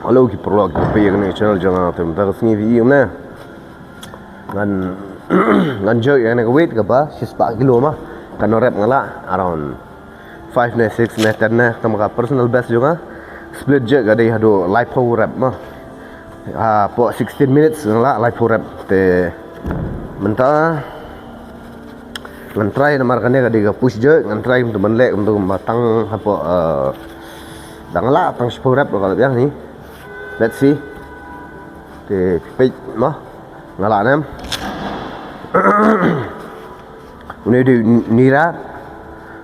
Halo ki prolog pe yang channel jangan tem tak sini video na ngan ngan jo yang nak weight ke ba 4 kilo mah kan rep ngala around 5 na 6 na 10 na tamka personal best juga split je ada haduh live rep mah for 16 minutes ngala live rep te mentah ngan try nomor kan dia push je ngan try untuk menlek untuk matang apa dangla tang 10 rep kalau biang ni. Let's see. Thì peit mà ngala nam. Ini di nira.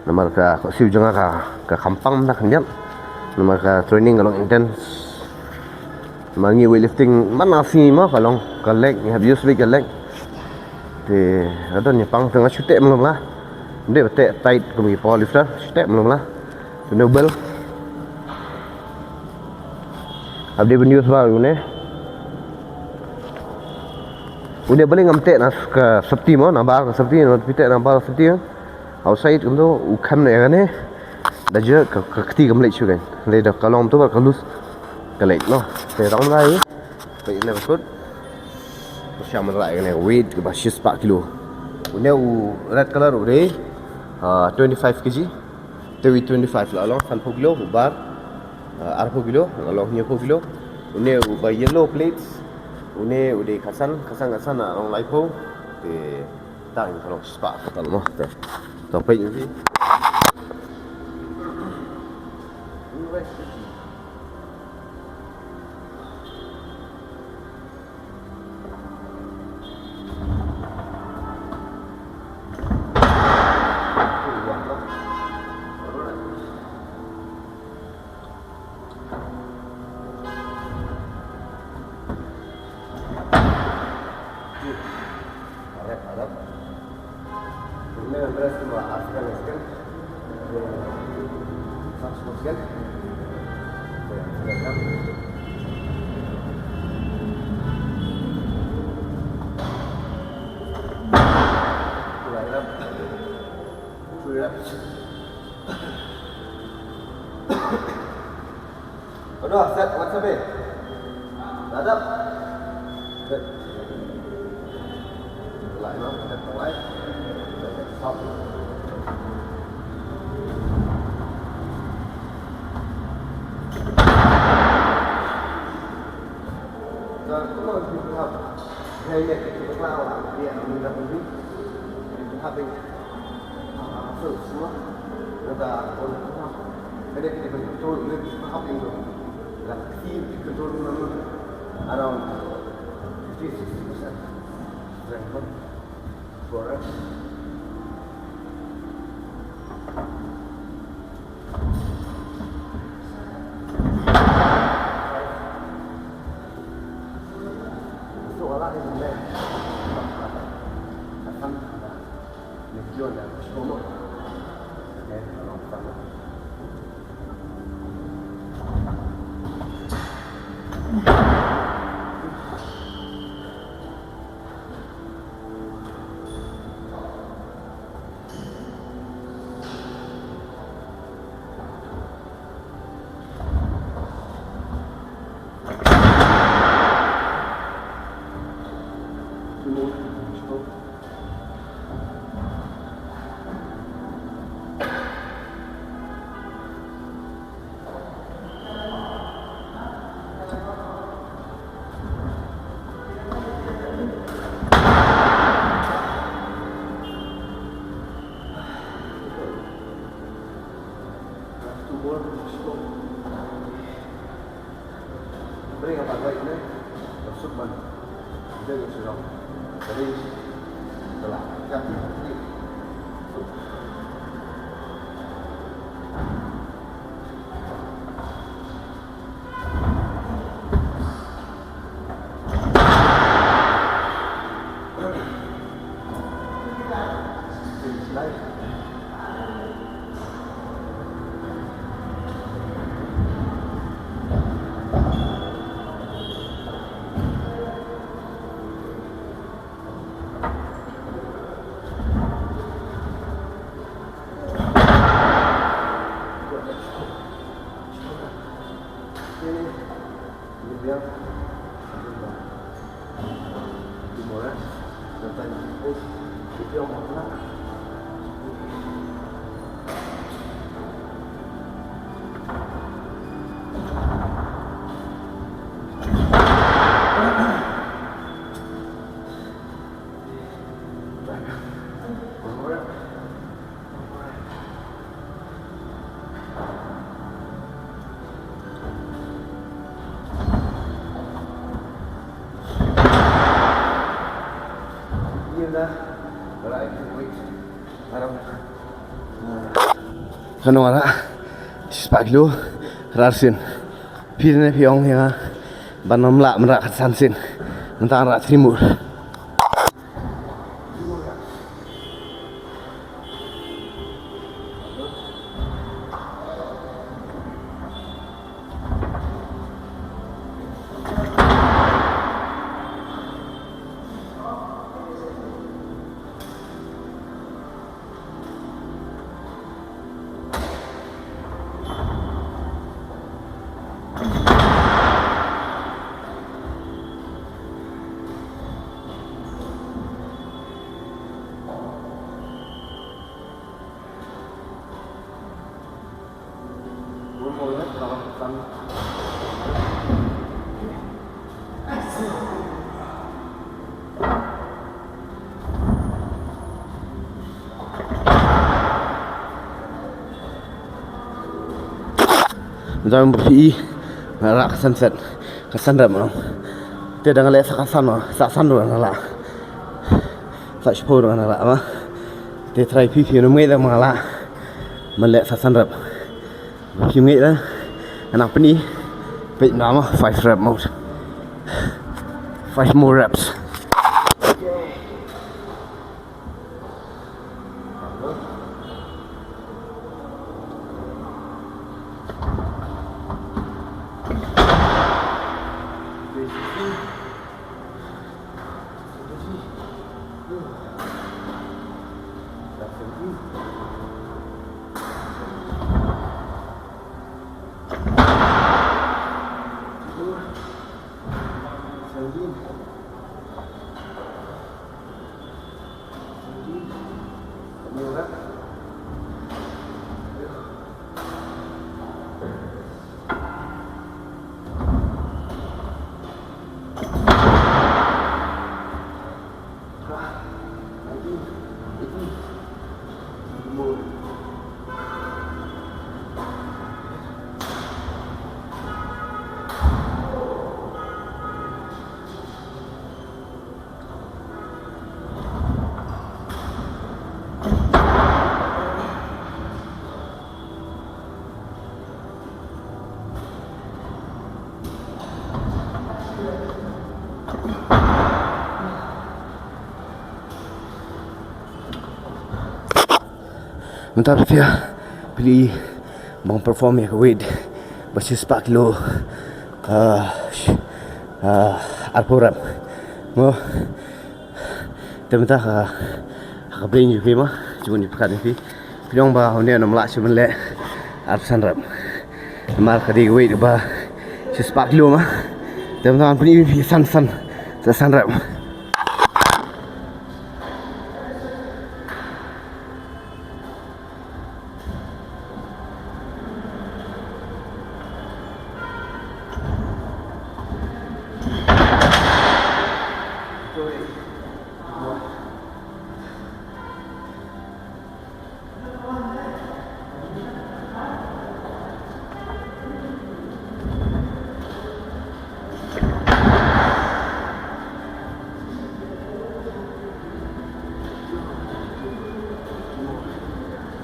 Nama ka siu jangan ka kampang nak niat. Nama ka training kalau intense. Mangi weightlifting mana sih mah kalau ka leg ni have used leg leg. Thì ada ni pang tengah shoot belum lah. Dia betek tight kami power lifter shoot belum lah. Double. Abdi benius baru ni. Udah balik ngamtek nas ke septi mau nambah ke septi, nak pitek nambah ke septi kan. Outside untuk ukam ni kan ni. Dah je ke ketiga melek juga kan. Leda kalau tu berkelus kelek no. Serang lagi. Baik ni betul. Bersama lagi kan weight ke basis 4 kilo. Udah red color udah 25 kg. Tapi 25 lah long 10 kilo bar. 40 kilo, kalau 20 kilo, ini ubah yellow plates, ini udah kasan orang laipo, di tang kalau spa kalau mah, tapi ini. Haduh, set, what's up eh? Dadap. Set. Lại nó, set away. Stop. Rồi, cũng là trường hợp hay nhật thì chúng ta làm điện mình là mình biết chúng ta bình sử xuống người ta còn không cái đây thì mình control lên học bình thường là khi control nó around 50-60% strength for us. Bring apa baik ni? Masuk mana? Jadi sudah. Jadi telah. Jadi. Kan wala spaglo rarsin pirne piong ya banam la mera sansin mentang rat trimur Jangan berpi nak sunset kesan dah malam. Dia dah ngelak sakan dulu ngelak. Tak sepuluh dengan ngelak mah. Dia try pipi numai dah ngelak. Melek sakan dah. Pipi ngeit dah. Anak peni. Peit nama 5 rep mode. 5 more reps. Mentap dia pilih bang perform ya weight basis 4 kilo alporam mo temta ka brain ju phim cuma ni pekan ni pilong ba hone nam la chuman le arsan ram mar ka di weight ba 4 kilo ma temta pilih san ram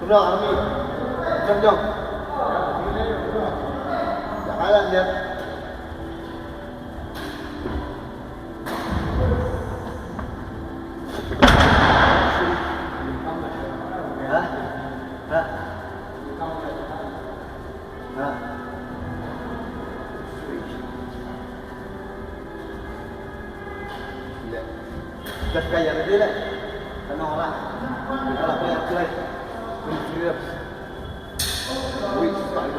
Sudah, Ami. Jom. Jangan dia. Gas kaya tadi lah. Kena lah. Kalau kaya play. Which side?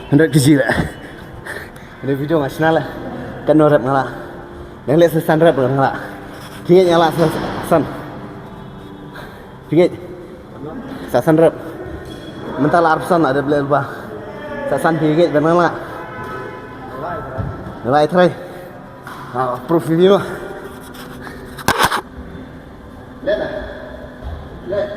100 kg lah. Ada video nasional lah. Kan rep ngala. Yang lihat sesan rep ngala. Kingit ngala sesan. Kingit. Sesan rep. Mental arsan ada beli lupa. Sesan kingit ben ngala. Nilai try. Proof video. Lihat lah. Lihat.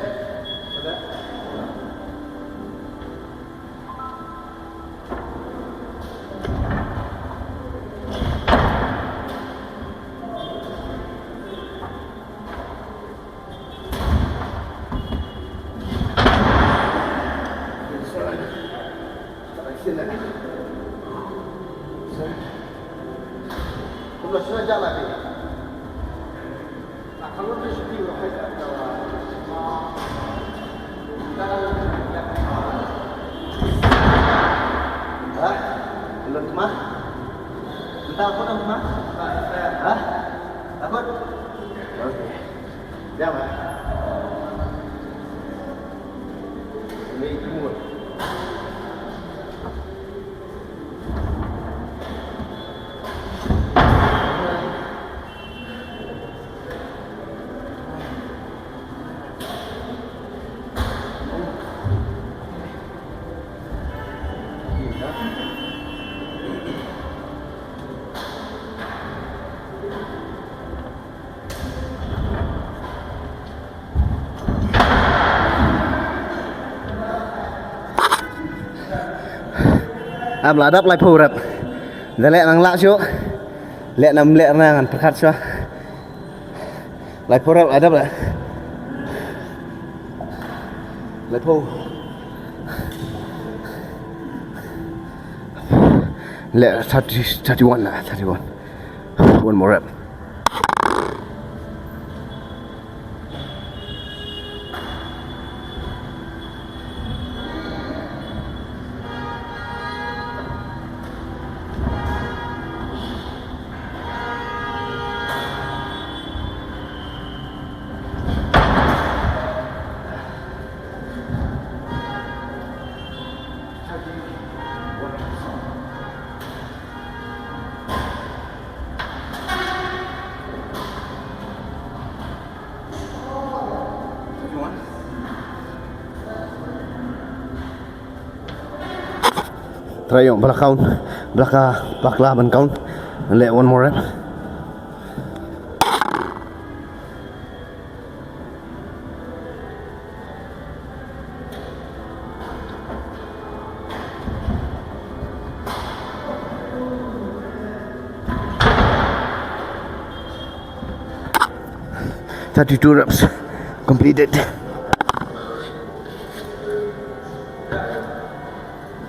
Sudah jalan ni. Kalau tu sini orang kata, belum cuma. Entah apa dah cuma. Takut? Okey. Jangan. Ini kumur. Meladap lai phu rep. Dah lek nang lak syuk. Lek nam lek nang perkat syuk. Lai phu rep adap lah. Lai phu. Lek 31 lah, 31. One more rep. Try yung belakang ban count. Let one more rep. Thirty-two reps completed.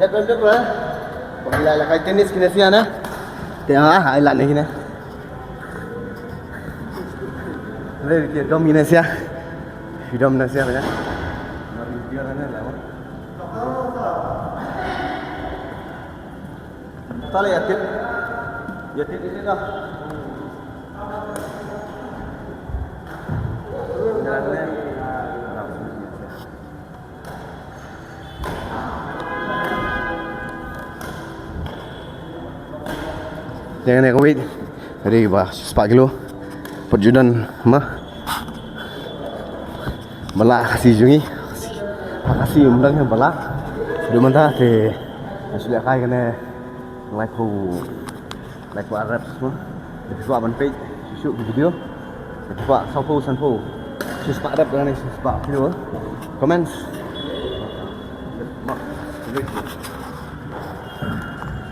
Betul lah. Bila lah kait tenis kena sian ah. Tengah highlight ni kena. Lebih dia dominasi ah. Dominasi ah benar. Mari dia mana lah. Tali yatit. Yatit ini dah. Jangan naik weight. Jadi bah 4 kilo. Perjudan mah. Balak Khasi jungi. Khasi undang balak. Dia mentah te sudah kai kena like Arab semua. Dia buat ban peit, shoot video. Dia buat saupo sanpo. Sispak Arab dengan sispak video. Comments